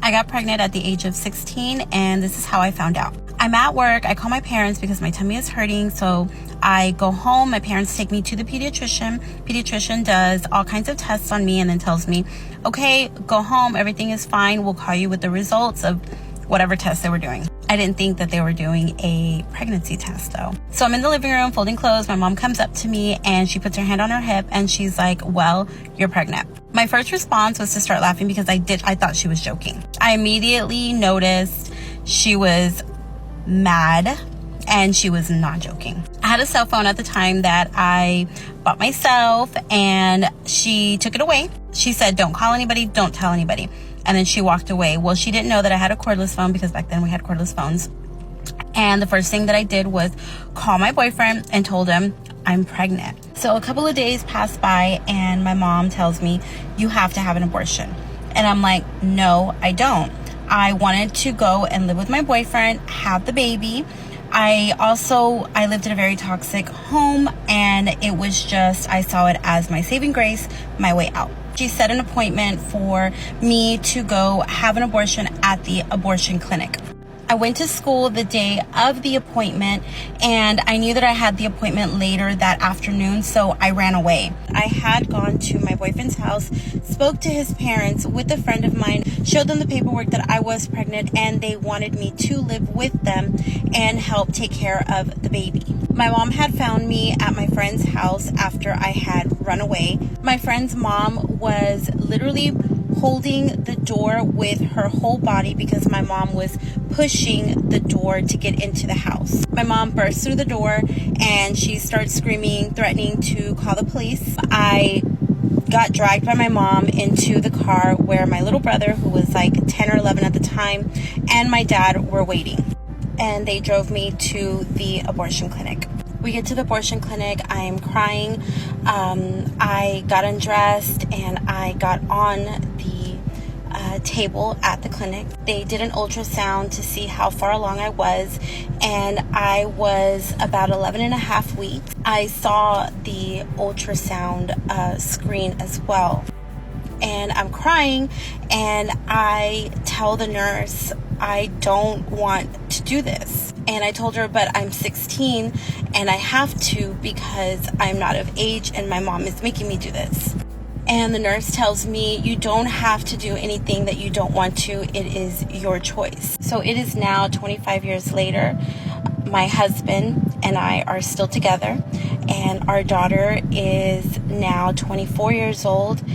I got pregnant at the age of 16, and this is how I found out. I'm at work. I call my parents because my tummy is hurting, so I go home. My parents take me to the pediatrician. Pediatrician does all kinds of tests on me and then tells me, okay, go home, everything is fine. We'll call you with the results of whatever test they were doing. I didn't think that they were doing a pregnancy test though. So I'm in the living room folding clothes. My mom comes up to me and she puts her hand on her hip and she's like, well, you're pregnant. My first response was to start laughing because I thought she was joking. I immediately noticed she was mad and she was not joking. I had a cell phone at the time that I bought myself and she took it away. She said, don't call anybody, don't tell anybody. And then she walked away. Well, she didn't know that I had a cordless phone because back then we had cordless phones. And the first thing that I did was call my boyfriend and told him I'm pregnant. So a couple of days passed by and my mom tells me, you have to have an abortion. And I'm like, no, I don't. I wanted to go and live with my boyfriend, have the baby. I lived in a very toxic home, and it was just, I saw it as my saving grace, my way out. She set an appointment for me to go have an abortion at the abortion clinic. I went to school the day of the appointment, and I knew that I had the appointment later that afternoon, so I ran away. I had gone to my boyfriend's house, spoke to his parents with a friend of mine, showed them the paperwork that I was pregnant, and they wanted me to live with them and help take care of the baby. My mom had found me at my friend's house after I had run away. My friend's mom was literally holding the door with her whole body because my mom was pushing the door to get into the house. My mom burst through the door and she started screaming, threatening to call the police. I got dragged by my mom into the car where my little brother, who was like 10 or 11 at the time, and my dad were waiting. And they drove me to the abortion clinic. We get to the abortion clinic. I am crying. I got undressed and I got on the table at the clinic. They did an ultrasound to see how far along I was, and I was about 11 and a half weeks. I saw the ultrasound screen as well. And I'm crying and I tell the nurse, I don't want to do this. And I told her, but I'm 16 and I have to because I'm not of age and my mom is making me do this. And the nurse tells me, you don't have to do anything that you don't want to. It is your choice. So it is now 25 years later. My husband and I are still together, and our daughter is now 24 years old.